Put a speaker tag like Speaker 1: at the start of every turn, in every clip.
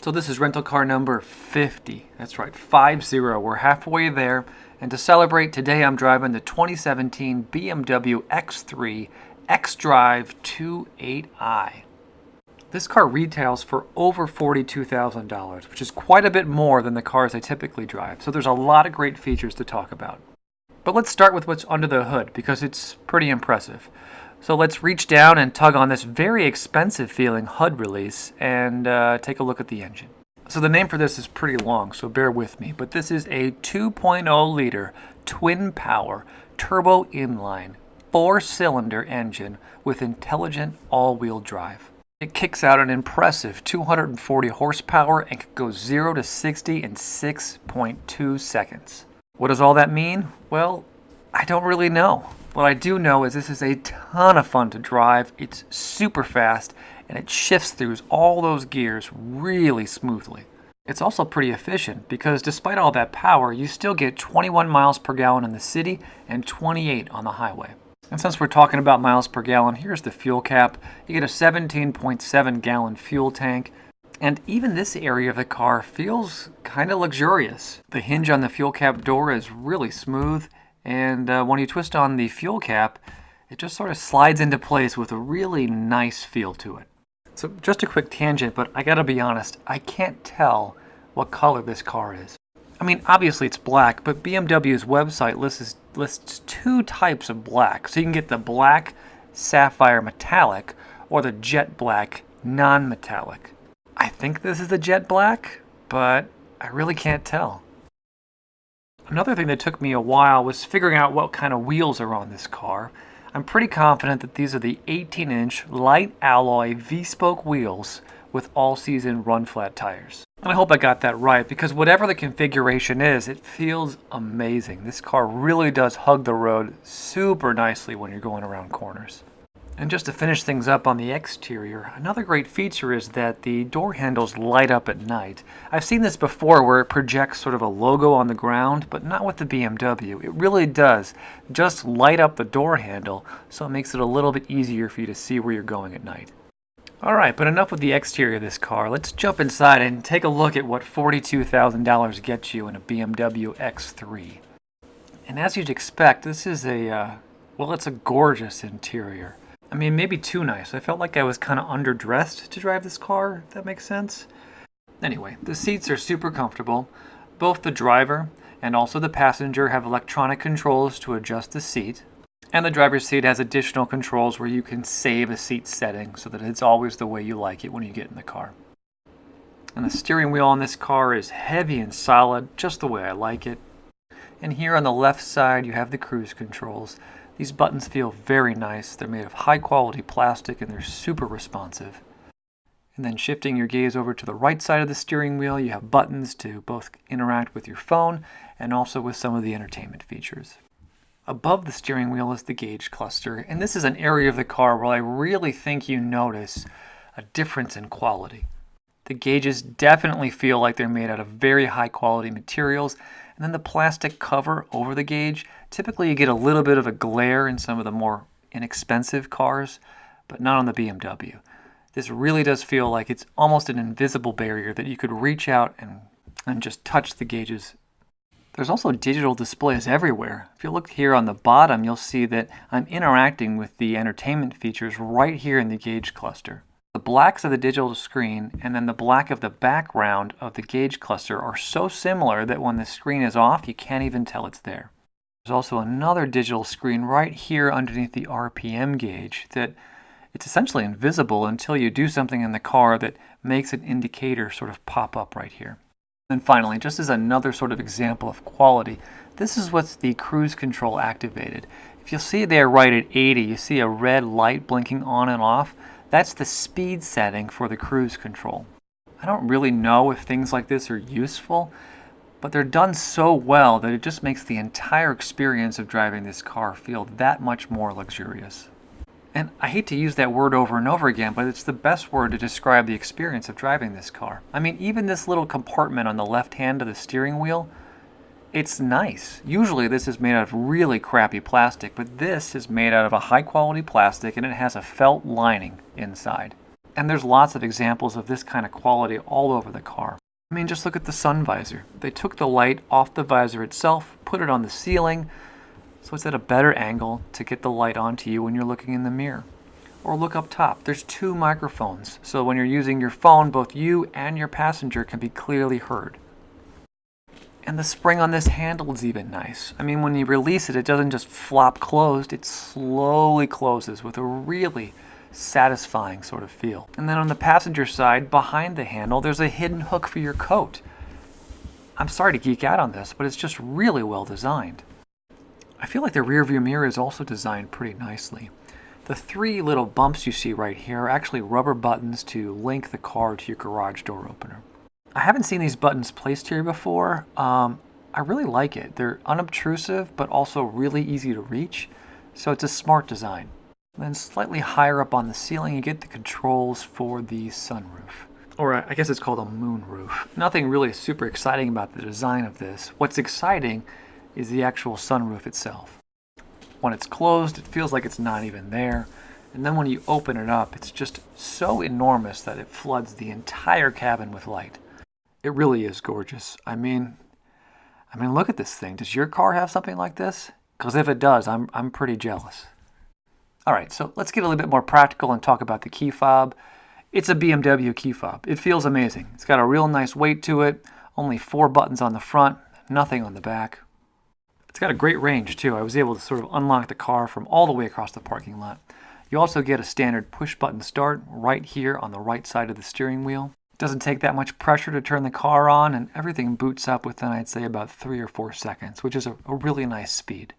Speaker 1: So this is rental car number 50. That's right, 50. We're halfway there. And to celebrate, today I'm driving the 2017 BMW X3 xDRIVE28i. This car retails for over $42,000, which is quite a bit more than the cars I typically drive. So there's a lot of great features to talk about. But let's start with what's under the hood because it's pretty impressive. So let's reach down and tug on this very expensive feeling HUD release and take a look at the engine. So the name for this is pretty long, so bear with me, but this is a 2.0 liter TwinPower Turbo inline 4-cylinder engine with intelligent all-wheel drive. It kicks out an impressive 240 horsepower and can go 0 to 60 in 6.2 seconds. What does all that mean? Well, I don't really know. What I do know is this is a ton of fun to drive, it's super fast, and it shifts through all those gears really smoothly. It's also pretty efficient because despite all that power, you still get 21 miles per gallon in the city and 28 on the highway. And since we're talking about miles per gallon, here's the fuel cap. You get a 17.7 gallon fuel tank. And even this area of the car feels kind of luxurious. The hinge on the fuel cap door is really smooth. And when you twist on the fuel cap, it just sort of slides into place with a really nice feel to it. So just a quick tangent, but I gotta be honest, I can't tell what color this car is. I mean, obviously it's black, but BMW's website lists two types of black. So you can get the black sapphire metallic or the jet black non-metallic. I think this is the jet black, but I really can't tell. Another thing that took me a while was figuring out what kind of wheels are on this car. I'm pretty confident that these are the 18-inch light alloy V-spoke wheels with all-season run-flat tires. And I hope I got that right because whatever the configuration is, it feels amazing. This car really does hug the road super nicely when you're going around corners. And just to finish things up on the exterior, another great feature is that the door handles light up at night. I've seen this before where it projects sort of a logo on the ground, but not with the BMW. It really does just light up the door handle, so it makes it a little bit easier for you to see where you're going at night. Alright, but enough with the exterior of this car. Let's jump inside and take a look at what $42,000 gets you in a BMW X3. And as you'd expect, this is it's a gorgeous interior. I mean, maybe too nice. I felt like I was kind of underdressed to drive this car, if that makes sense. Anyway, the seats are super comfortable. Both the driver and also the passenger have electronic controls to adjust the seat. And the driver's seat has additional controls where you can save a seat setting so that it's always the way you like it when you get in the car. And the steering wheel on this car is heavy and solid, just the way I like it. And here on the left side, you have the cruise controls. These buttons feel very nice. They're made of high quality plastic and they're super responsive. And then shifting your gaze over to the right side of the steering wheel, you have buttons to both interact with your phone and also with some of the entertainment features. Above the steering wheel is the gauge cluster, and this is an area of the car where I really think you notice a difference in quality. The gauges definitely feel like they're made out of very high quality materials. And then the plastic cover over the gauge, typically you get a little bit of a glare in some of the more inexpensive cars, but not on the BMW. This really does feel like it's almost an invisible barrier that you could reach out and just touch the gauges. There's also digital displays everywhere. If you look here on the bottom, you'll see that I'm interacting with the entertainment features right here in the gauge cluster. The blacks of the digital screen and then the black of the background of the gauge cluster are so similar that when the screen is off, you can't even tell it's there. There's also another digital screen right here underneath the RPM gauge that it's essentially invisible until you do something in the car that makes an indicator sort of pop up right here. And finally, just as another sort of example of quality, this is what's the cruise control activated. If you'll see there right at 80, you see a red light blinking on and off. That's the speed setting for the cruise control. I don't really know if things like this are useful, but they're done so well that it just makes the entire experience of driving this car feel that much more luxurious. And I hate to use that word over and over again, but it's the best word to describe the experience of driving this car. I mean, even this little compartment on the left hand of the steering wheel, it's nice. Usually this is made out of really crappy plastic, but this is made out of a high quality plastic and it has a felt lining inside. And there's lots of examples of this kind of quality all over the car. I mean, just look at the sun visor. They took the light off the visor itself, put it on the ceiling, so it's at a better angle to get the light onto you when you're looking in the mirror. Or look up top. There's 2 microphones, so when you're using your phone, both you and your passenger can be clearly heard. And the spring on this handle is even nice. I mean, when you release it, it doesn't just flop closed, it slowly closes with a really satisfying sort of feel. And then on the passenger side, behind the handle, there's a hidden hook for your coat. I'm sorry to geek out on this, but it's just really well designed. I feel like the rear view mirror is also designed pretty nicely. The 3 little bumps you see right here are actually rubber buttons to link the car to your garage door opener. I haven't seen these buttons placed here before. I really like it. They're unobtrusive, but also really easy to reach, so it's a smart design. And then slightly higher up on the ceiling, you get the controls for the sunroof. Or I guess it's called a moonroof. Nothing really super exciting about the design of this. What's exciting is the actual sunroof itself. When it's closed, it feels like it's not even there. And then when you open it up, it's just so enormous that it floods the entire cabin with light. It really is gorgeous. I mean, look at this thing. Does your car have something like this? Because if it does, I'm pretty jealous. All right, so let's get a little bit more practical and talk about the key fob. It's a BMW key fob. It feels amazing. It's got a real nice weight to it. Only 4 buttons on the front, nothing on the back. It's got a great range too. I was able to sort of unlock the car from all the way across the parking lot. You also get a standard push button start right here on the right side of the steering wheel. It doesn't take that much pressure to turn the car on, and everything boots up within, I'd say, about 3 or 4 seconds, which is a really nice speed.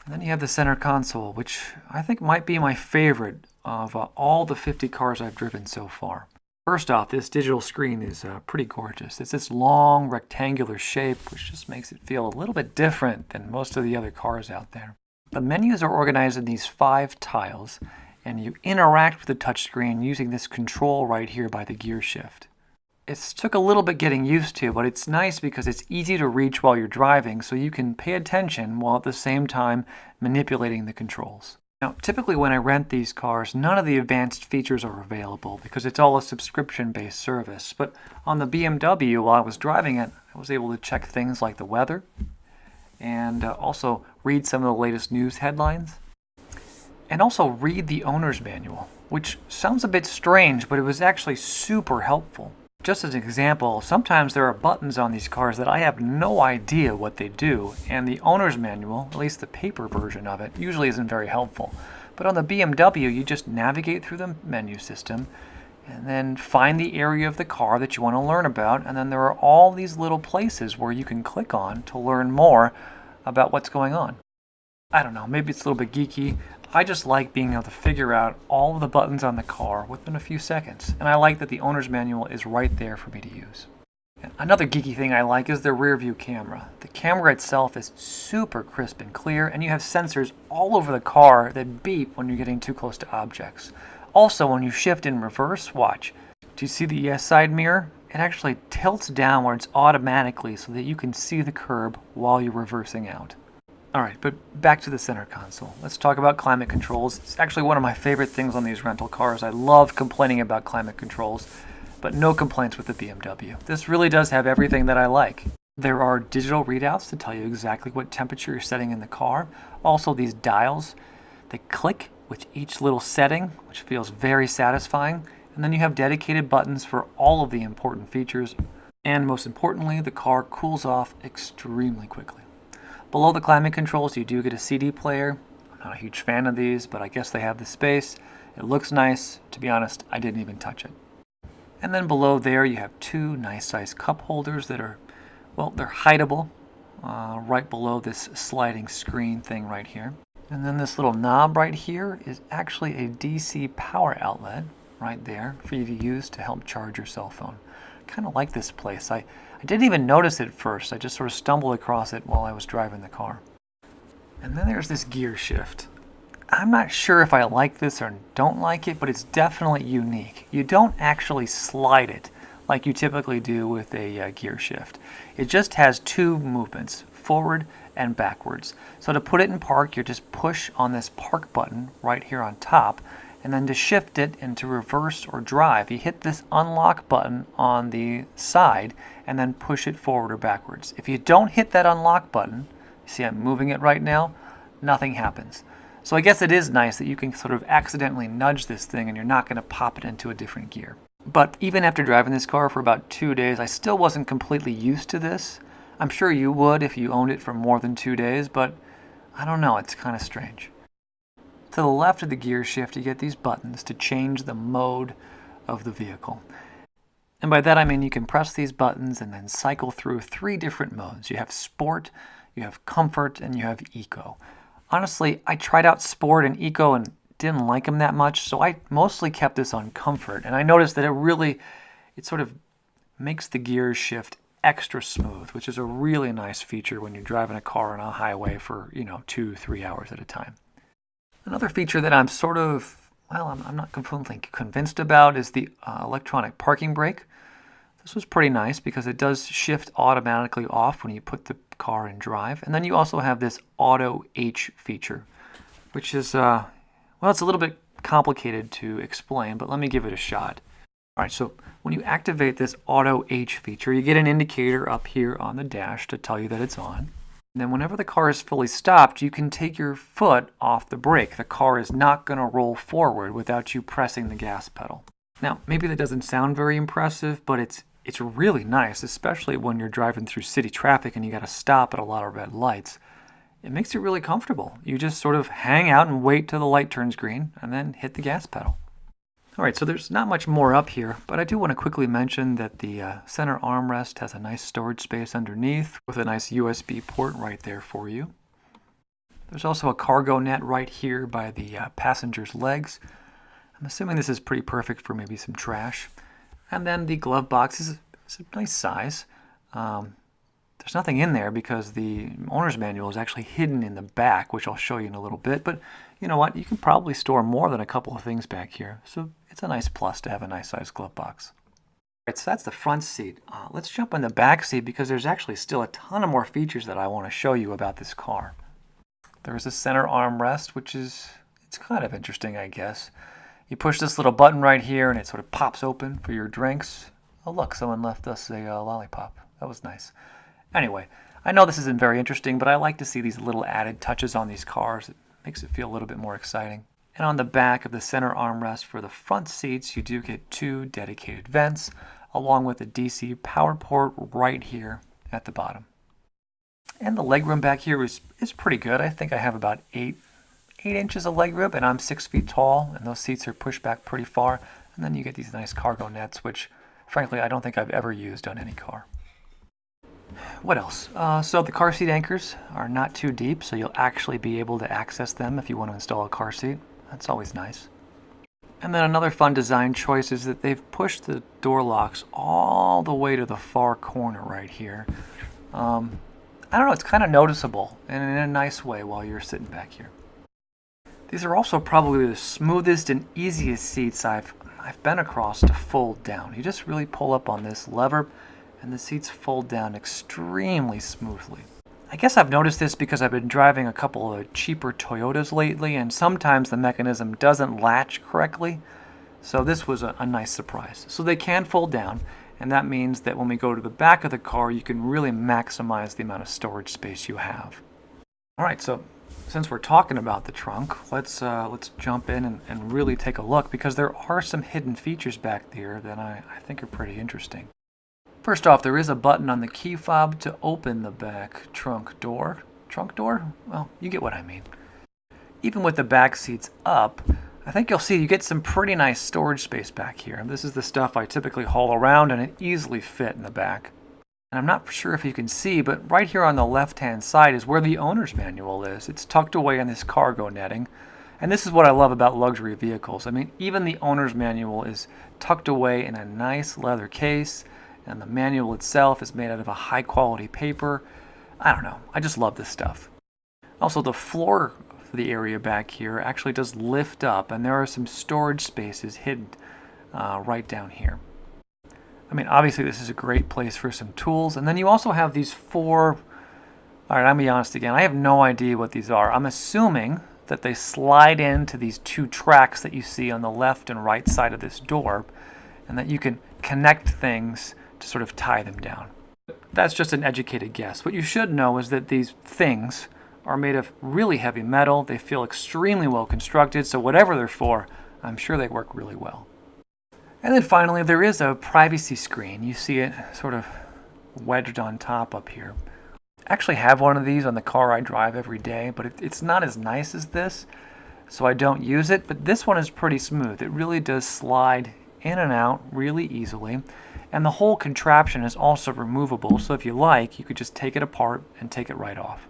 Speaker 1: And then you have the center console, which I think might be my favorite of all the 50 cars I've driven so far. First off, this digital screen is pretty gorgeous. It's this long rectangular shape, which just makes it feel a little bit different than most of the other cars out there. The menus are organized in these 5 tiles, and you interact with the touchscreen using this control right here by the gear shift. It took a little bit getting used to, but it's nice because it's easy to reach while you're driving, so you can pay attention while at the same time manipulating the controls. Now, typically when I rent these cars, none of the advanced features are available because it's all a subscription-based service. But on the BMW, while I was driving it, I was able to check things like the weather and also read some of the latest news headlines. And also read the owner's manual, which sounds a bit strange, but it was actually super helpful. Just as an example, sometimes there are buttons on these cars that I have no idea what they do, and the owner's manual, at least the paper version of it, usually isn't very helpful. But on the BMW, you just navigate through the menu system and then find the area of the car that you want to learn about, and then there are all these little places where you can click on to learn more about what's going on. I don't know, maybe it's a little bit geeky. I just like being able to figure out all of the buttons on the car within a few seconds, and I like that the owner's manual is right there for me to use. Another geeky thing I like is the rear view camera. The camera itself is super crisp and clear, and you have sensors all over the car that beep when you're getting too close to objects. Also, when you shift in reverse, watch. Do you see the side mirror? It actually tilts downwards automatically so that you can see the curb while you're reversing out. Alright, but back to the center console. Let's talk about climate controls. It's actually one of my favorite things on these rental cars. I love complaining about climate controls, but no complaints with the BMW. This really does have everything that I like. There are digital readouts to tell you exactly what temperature you're setting in the car. Also, these dials, they click with each little setting, which feels very satisfying. And then you have dedicated buttons for all of the important features. And most importantly, the car cools off extremely quickly. Below the climate controls, you do get a CD player. I'm not a huge fan of these, but I guess they have the space. It looks nice. To be honest, I didn't even touch it. And then below there, you have 2 nice-sized cup holders that are, well, they're hideable right below this sliding screen thing right here. And then this little knob right here is actually a DC power outlet right there for you to use to help charge your cell phone. Kind of like this place. I didn't even notice it at first. I just sort of stumbled across it while I was driving the car. And then there's this gear shift. I'm not sure if I like this or don't like it, but it's definitely unique. You don't actually slide it like you typically do with a gear shift. It just has 2 movements, forward and backwards. So to put it in park, you just push on this park button right here on top, And then to shift it into reverse or drive, you hit this unlock button on the side and then push it forward or backwards. If you don't hit that unlock button, you see I'm moving it right now, nothing happens. So I guess it is nice that you can sort of accidentally nudge this thing and you're not going to pop it into a different gear. But even after driving this car for about 2 days, I still wasn't completely used to this. I'm sure you would if you owned it for more than 2 days, but I don't know, it's kind of strange. To the left of the gear shift, you get these buttons to change the mode of the vehicle. And by that I mean you can press these buttons and then cycle through 3 different modes. You have Sport, you have Comfort, and you have Eco. Honestly, I tried out Sport and Eco and didn't like them that much, so I mostly kept this on Comfort. And I noticed that it sort of makes the gear shift extra smooth, which is a really nice feature when you're driving a car on a highway for, 2-3 hours at a time. Another feature that I'm I'm not completely convinced about is the electronic parking brake. This was pretty nice because it does shift automatically off when you put the car in drive. And then you also have this Auto H feature, which is, it's a little bit complicated to explain, but let me give it a shot. All right, so when you activate this Auto H feature, you get an indicator up here on the dash to tell you that it's on. And then whenever the car is fully stopped, you can take your foot off the brake. The car is not going to roll forward without you pressing the gas pedal. Now, maybe that doesn't sound very impressive, but it's really nice, especially when you're driving through city traffic and you got to stop at a lot of red lights. It makes it really comfortable. You just sort of hang out and wait till the light turns green and then hit the gas pedal. All right, so there's not much more up here, but I do want to quickly mention that the center armrest has a nice storage space underneath with a nice USB port right there for you. There's also a cargo net right here by the passenger's legs. I'm assuming this is pretty perfect for maybe some trash. And then the glove box is a nice size. There's nothing in there because the owner's manual is actually hidden in the back, which I'll show you in a little bit. But you know what? You can probably store more than a couple of things back here. So it's a nice plus to have a nice size glove box. All right, so that's the front seat. Let's jump in the back seat because there's actually still a ton of more features that I want to show you about this car. There's a center armrest, which it's kind of interesting, I guess. You push this little button right here and it sort of pops open for your drinks. Oh look, someone left us a lollipop. That was nice. Anyway, I know this isn't very interesting, but I like to see these little added touches on these cars. It makes it feel a little bit more exciting. And on the back of the center armrest for the front seats, you do get 2 dedicated vents, along with a DC power port right here at the bottom. And the legroom back here is pretty good. I think I have about 8 inches of legroom, and I'm 6 feet tall, and those seats are pushed back pretty far. And then you get these nice cargo nets, which frankly I don't think I've ever used on any car. What else? So the car seat anchors are not too deep, so you'll actually be able to access them if you want to install a car seat. That's always nice. And then another fun design choice is that they've pushed the door locks all the way to the far corner right here. I don't know, it's kind of noticeable and in a nice way while you're sitting back here. These are also probably the smoothest and easiest seats I've been across to fold down. You just really pull up on this lever and the seats fold down extremely smoothly. I guess I've noticed this because I've been driving a couple of cheaper Toyotas lately, and sometimes the mechanism doesn't latch correctly. So this was a nice surprise. So they can fold down, and that means that when we go to the back of the car, you can really maximize the amount of storage space you have. All right, so since we're talking about the trunk, let's jump in and really take a look, because there are some hidden features back there that I think are pretty interesting. First off, there is a button on the key fob to open the back trunk door. Trunk door? Well, you get what I mean. Even with the back seats up, I think you'll see you get some pretty nice storage space back here. This is the stuff I typically haul around, and it easily fit in the back. And I'm not sure if you can see, but right here on the left-hand side is where the owner's manual is. It's tucked away in this cargo netting. And this is what I love about luxury vehicles. I mean, even the owner's manual is tucked away in a nice leather case, and the manual itself is made out of a high-quality paper. I don't know. I just love this stuff. Also, the floor for the area back here actually does lift up, and there are some storage spaces hidden right down here. I mean, obviously, this is a great place for some tools. And then you also have these 4... All right, I'm going to be honest again. I have no idea what these are. I'm assuming that they slide into these two tracks that you see on the left and right side of this door, and that you can connect things to sort of tie them down. That's just an educated guess. What you should know is that these things are made of really heavy metal. They feel extremely well constructed, so whatever they're for, I'm sure they work really well. And then finally, there is a privacy screen. You see it sort of wedged on top up here. I actually have one of these on the car I drive every day, but it's not as nice as this, so I don't use it. But this one is pretty smooth. It really does slide in and out really easily. And the whole contraption is also removable, so if you like, you could just take it apart and take it right off.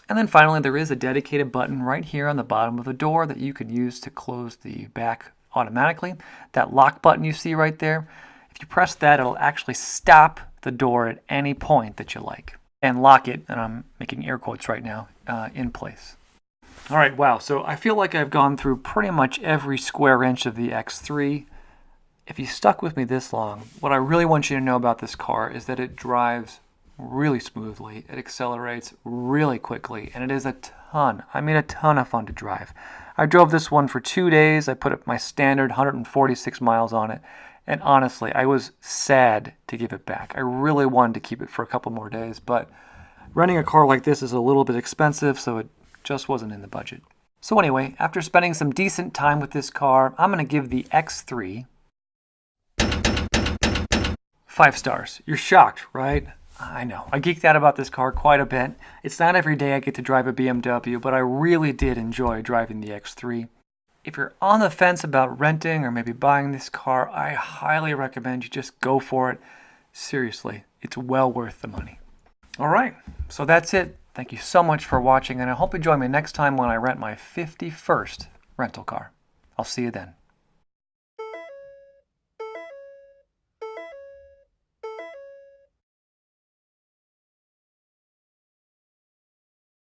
Speaker 1: And then finally, there is a dedicated button right here on the bottom of the door that you could use to close the back automatically. That lock button you see right there, if you press that, it'll actually stop the door at any point that you like and lock it, and I'm making air quotes right now, in place. All right, wow, so I feel like I've gone through pretty much every square inch of the X3. If you stuck with me this long, what I really want you to know about this car is that it drives really smoothly, it accelerates really quickly, and it is a ton of fun to drive. I drove this one for 2 days. I put up my standard 146 miles on it, and honestly, I was sad to give it back. I really wanted to keep it for a couple more days, but renting a car like this is a little bit expensive, so it just wasn't in the budget. So anyway, after spending some decent time with this car, I'm going to give the X3 5 stars. You're shocked, right? I know. I geeked out about this car quite a bit. It's not every day I get to drive a BMW, but I really did enjoy driving the X3. If you're on the fence about renting or maybe buying this car, I highly recommend you just go for it. Seriously, it's well worth the money. All right, so that's it. Thank you so much for watching, and I hope you join me next time when I rent my 51st rental car. I'll see you then.